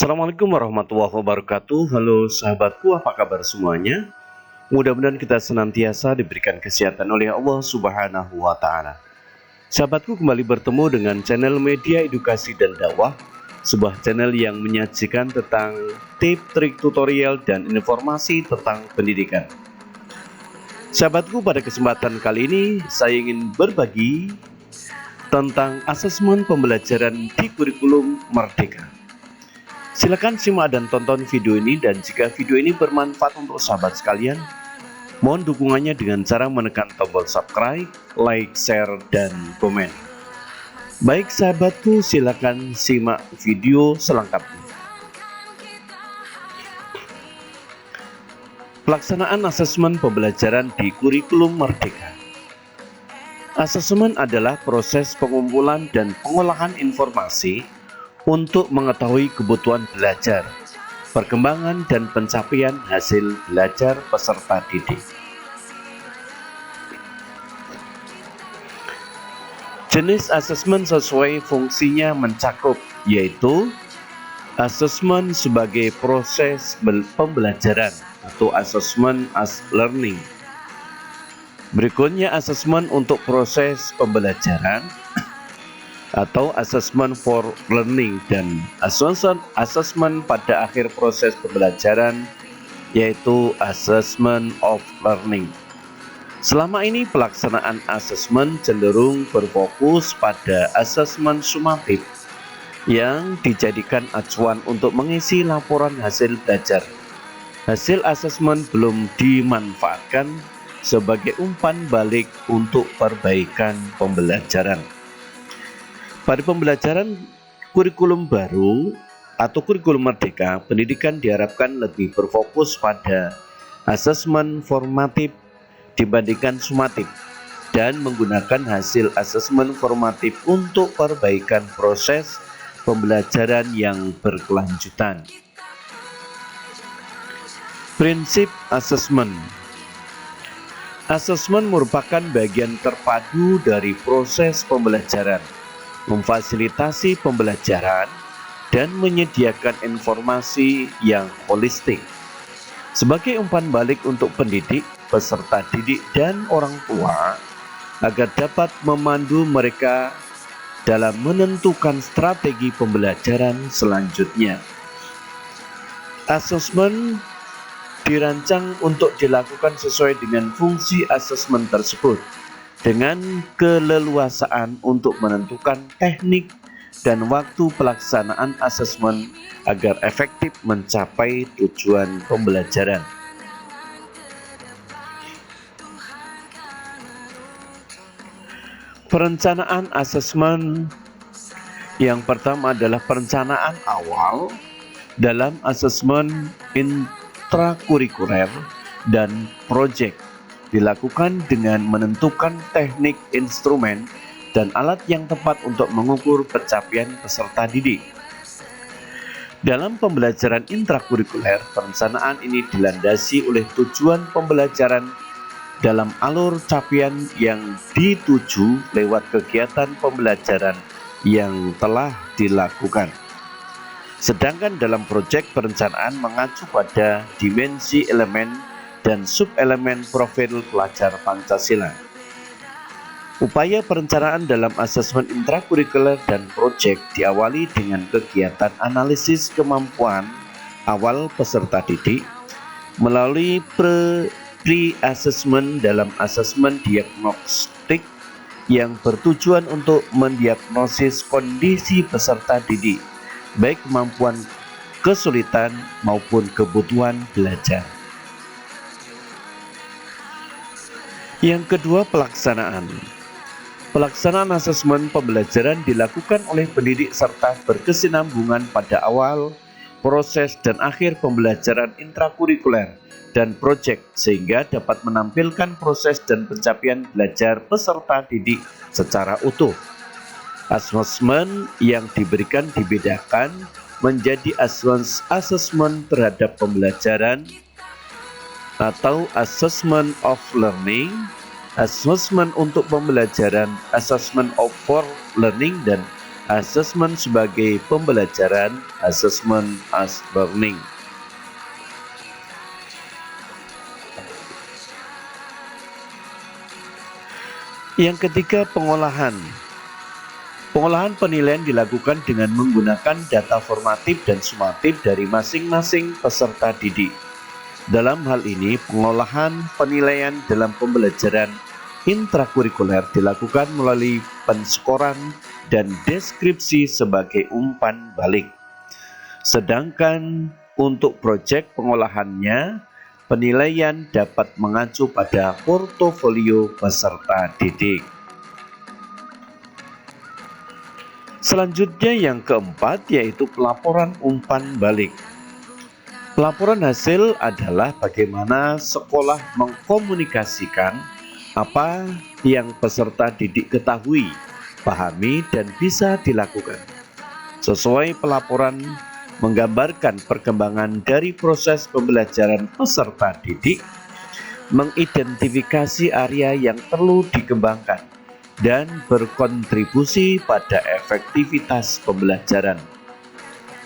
Assalamualaikum warahmatullahi wabarakatuh. Halo sahabatku, apa kabar semuanya? Mudah-mudahan kita senantiasa diberikan kesehatan oleh Allah Subhanahu wa Ta'ala. Sahabatku, kembali bertemu dengan channel Media Edukasi dan Dakwah, sebuah channel yang menyajikan tentang tips, trik, tutorial, dan informasi tentang pendidikan. Sahabatku, pada kesempatan kali ini saya ingin berbagi tentang asesmen pembelajaran di kurikulum Merdeka. Silakan simak dan tonton video ini, dan jika video ini bermanfaat untuk sahabat sekalian, mohon dukungannya dengan cara menekan tombol subscribe, like, share, dan komen. Baik sahabatku, silakan simak video selengkapnya. Pelaksanaan asesmen pembelajaran di kurikulum Merdeka. Asesmen adalah proses pengumpulan dan pengolahan informasi untuk mengetahui kebutuhan belajar, perkembangan dan pencapaian hasil belajar peserta didik. Jenis asesmen sesuai fungsinya mencakup, yaitu asesmen sebagai proses pembelajaran atau asesmen as learning. Berikutnya asesmen untuk proses pembelajaran atau assessment for learning, dan assessment pada akhir proses pembelajaran, yaitu assessment of learning. Selama ini pelaksanaan asesmen cenderung berfokus pada asesmen sumatif yang dijadikan acuan untuk mengisi laporan hasil belajar. Hasil asesmen belum dimanfaatkan sebagai umpan balik untuk perbaikan pembelajaran. Pada pembelajaran kurikulum baru atau kurikulum Merdeka, pendidikan diharapkan lebih berfokus pada asesmen formatif dibandingkan sumatif, dan menggunakan hasil asesmen formatif untuk perbaikan proses pembelajaran yang berkelanjutan. Prinsip asesmen. Asesmen merupakan bagian terpadu dari proses pembelajaran, memfasilitasi pembelajaran, dan menyediakan informasi yang holistik sebagai umpan balik untuk pendidik, peserta didik, dan orang tua agar dapat memandu mereka dalam menentukan strategi pembelajaran selanjutnya. Asesmen dirancang untuk dilakukan sesuai dengan fungsi asesmen tersebut, dengan keleluasaan untuk menentukan teknik dan waktu pelaksanaan asesmen agar efektif mencapai tujuan pembelajaran. Perencanaan asesmen. Yang pertama adalah perencanaan awal dalam asesmen intrakurikuler dan proyek, dilakukan dengan menentukan teknik, instrumen, dan alat yang tepat untuk mengukur pencapaian peserta didik. Dalam pembelajaran intrakurikuler, perencanaan ini dilandasi oleh tujuan pembelajaran dalam alur capaian yang dituju lewat kegiatan pembelajaran yang telah dilakukan. Sedangkan dalam proyek, perencanaan mengacu pada dimensi elemen dan sub-elemen profil pelajar Pancasila. Upaya perencanaan dalam asesmen intrakurikuler dan proyek diawali dengan kegiatan analisis kemampuan awal peserta didik melalui pre-assessment dalam asesmen diagnostik yang bertujuan untuk mendiagnosis kondisi peserta didik, baik kemampuan, kesulitan, maupun kebutuhan belajar. Yang kedua, pelaksanaan. Pelaksanaan asesmen pembelajaran dilakukan oleh pendidik serta berkesinambungan pada awal, proses, dan akhir pembelajaran intrakurikuler dan proyek, sehingga dapat menampilkan proses dan pencapaian belajar peserta didik secara utuh. Asesmen yang diberikan dibedakan menjadi asesmen terhadap pembelajaran atau assessment of learning, assessment untuk pembelajaran, assessment of for learning, dan asesmen sebagai pembelajaran, asesmen as learning. Yang ketiga, pengolahan. Pengolahan penilaian dilakukan dengan menggunakan data formatif dan sumatif dari masing-masing peserta didik. Dalam hal ini, pengolahan penilaian dalam pembelajaran intrakurikuler dilakukan melalui penskoran dan deskripsi sebagai umpan balik. Sedangkan untuk proyek pengolahannya, penilaian dapat mengacu pada portofolio peserta didik. Selanjutnya yang keempat yaitu pelaporan umpan balik. Pelaporan hasil adalah bagaimana sekolah mengkomunikasikan apa yang peserta didik ketahui, pahami, dan bisa dilakukan. Sesuai pelaporan menggambarkan perkembangan dari proses pembelajaran peserta didik, mengidentifikasi area yang perlu dikembangkan, dan berkontribusi pada efektivitas pembelajaran.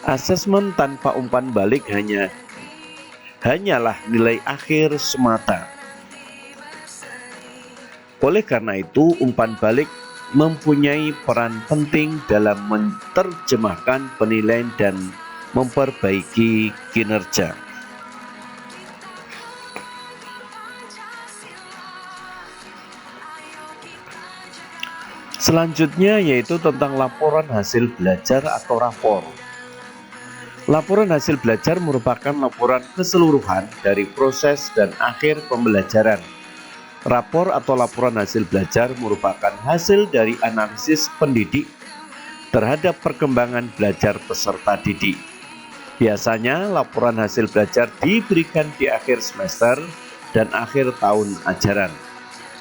Asesmen tanpa umpan balik hanyalah nilai akhir semata. Oleh karena itu, umpan balik mempunyai peran penting dalam menerjemahkan penilaian dan memperbaiki kinerja. Selanjutnya yaitu tentang laporan hasil belajar atau rapor. Laporan hasil belajar merupakan laporan keseluruhan dari proses dan akhir pembelajaran. Rapor atau laporan hasil belajar merupakan hasil dari analisis pendidik terhadap perkembangan belajar peserta didik. Biasanya laporan hasil belajar diberikan di akhir semester dan akhir tahun ajaran.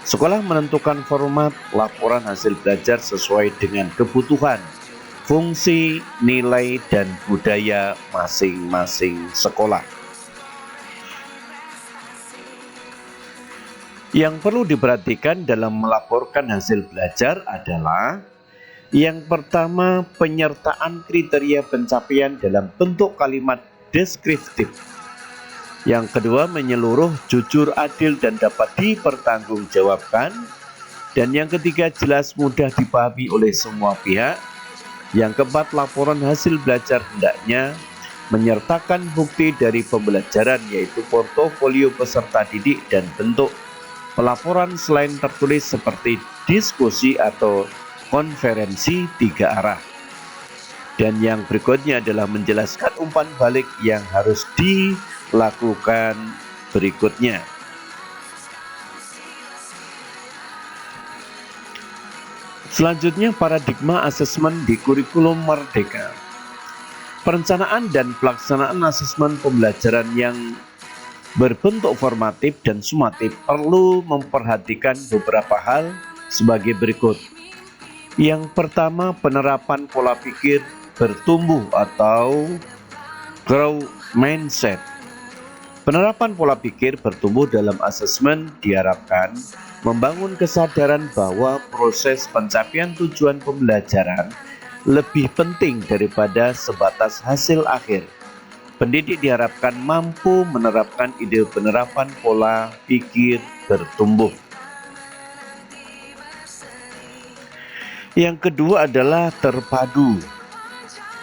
Sekolah menentukan format laporan hasil belajar sesuai dengan kebutuhan, fungsi, nilai, dan budaya masing-masing sekolah. Yang perlu diperhatikan dalam melaporkan hasil belajar adalah yang pertama, penyertaan kriteria pencapaian dalam bentuk kalimat deskriptif. Yang kedua, menyeluruh, jujur, adil, dan dapat dipertanggungjawabkan. Dan yang ketiga, jelas, mudah dipahami oleh semua pihak. Yang keempat, laporan hasil belajar hendaknya menyertakan bukti dari pembelajaran yaitu portofolio peserta didik dan bentuk pelaporan selain tertulis seperti diskusi atau konferensi 3 arah. Dan yang berikutnya adalah menjelaskan umpan balik yang harus dilakukan berikutnya. Selanjutnya, paradigma asesmen di kurikulum merdeka. Perencanaan dan pelaksanaan asesmen pembelajaran yang berbentuk formatif dan sumatif perlu memperhatikan beberapa hal sebagai berikut. Yang pertama, penerapan pola pikir bertumbuh atau growth mindset. Penerapan pola pikir bertumbuh dalam asesmen diharapkan membangun kesadaran bahwa proses pencapaian tujuan pembelajaran lebih penting daripada sebatas hasil akhir. Pendidik diharapkan mampu menerapkan ide penerapan pola pikir bertumbuh. Yang kedua adalah terpadu.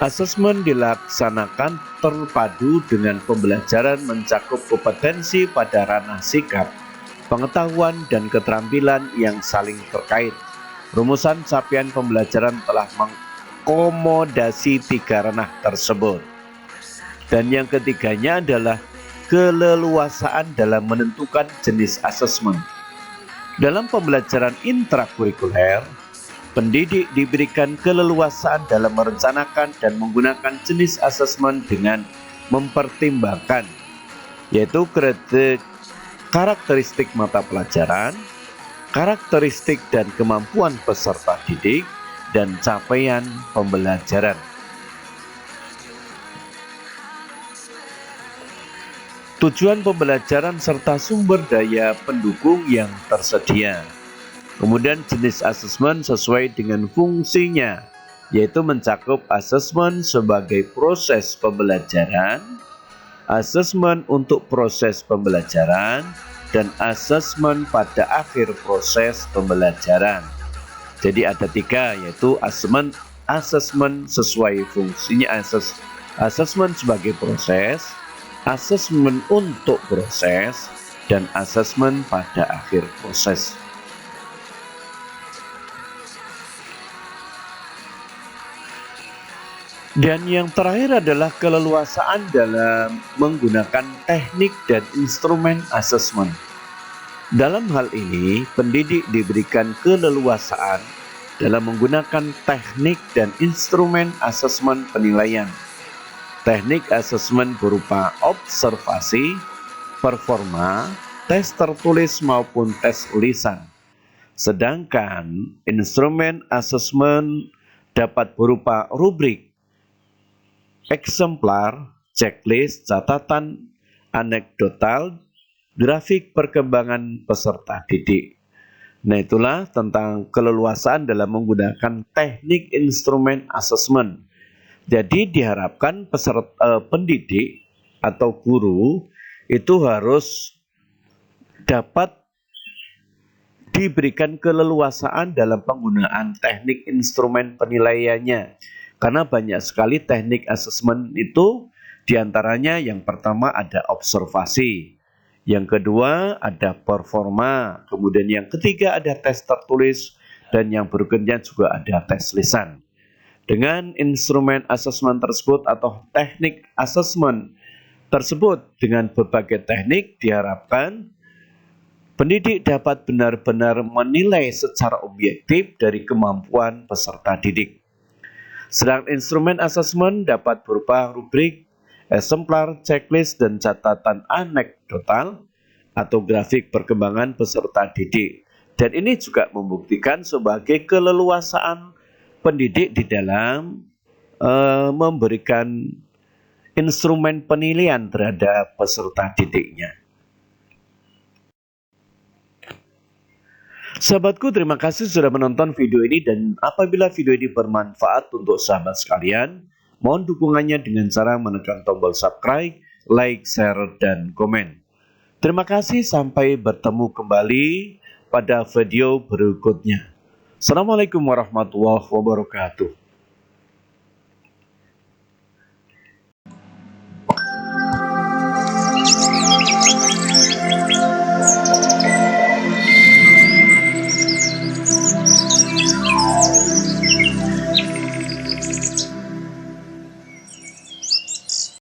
Asesmen dilaksanakan terpadu dengan pembelajaran mencakup kompetensi pada ranah sikap, pengetahuan, dan keterampilan yang saling terkait. Rumusan capaian pembelajaran telah mengakomodasi 3 ranah tersebut. Dan yang ketiganya adalah keleluasaan dalam menentukan jenis asesmen. Dalam pembelajaran intrakurikuler, pendidik diberikan keleluasaan dalam merencanakan dan menggunakan jenis asesmen dengan mempertimbangkan, yaitu karakteristik mata pelajaran, karakteristik dan kemampuan peserta didik, dan capaian pembelajaran. Tujuan pembelajaran serta sumber daya pendukung yang tersedia. Kemudian jenis asesmen sesuai dengan fungsinya, yaitu mencakup asesmen sebagai proses pembelajaran, asesmen untuk proses pembelajaran, dan asesmen pada akhir proses pembelajaran. Jadi ada 3, yaitu asesmen sesuai fungsinya, asesmen sebagai proses, asesmen untuk proses, dan asesmen pada akhir proses. Dan yang terakhir adalah keleluasaan dalam menggunakan teknik dan instrumen asesmen. Dalam hal ini, pendidik diberikan keleluasaan dalam menggunakan teknik dan instrumen asesmen penilaian. Teknik asesmen berupa observasi, performa, tes tertulis maupun tes lisan. Sedangkan instrumen asesmen dapat berupa rubrik, eksemplar, checklist, catatan anekdotal, grafik perkembangan peserta didik. Nah, itulah tentang keleluasaan dalam menggunakan teknik instrumen asesmen. Jadi diharapkan pendidik atau guru itu harus dapat diberikan keleluasaan dalam penggunaan teknik instrumen penilaiannya. Karena banyak sekali teknik asesmen itu, diantaranya yang pertama ada observasi, yang kedua ada performa, kemudian yang ketiga ada tes tertulis, dan yang berikutnya juga ada tes lisan. Dengan instrumen asesmen tersebut atau teknik asesmen tersebut dengan berbagai teknik, diharapkan pendidik dapat benar-benar menilai secara objektif dari kemampuan peserta didik. Sedangkan instrumen asesmen dapat berupa rubrik, eksemplar, checklist, dan catatan anekdotal atau grafik perkembangan peserta didik. Dan ini juga membuktikan sebagai keleluasaan pendidik di dalam memberikan instrumen penilaian terhadap peserta didiknya. Sahabatku, terima kasih sudah menonton video ini, dan apabila video ini bermanfaat untuk sahabat sekalian, mohon dukungannya dengan cara menekan tombol subscribe, like, share, dan komen. Terima kasih, sampai bertemu kembali pada video berikutnya. Assalamualaikum warahmatullahi wabarakatuh.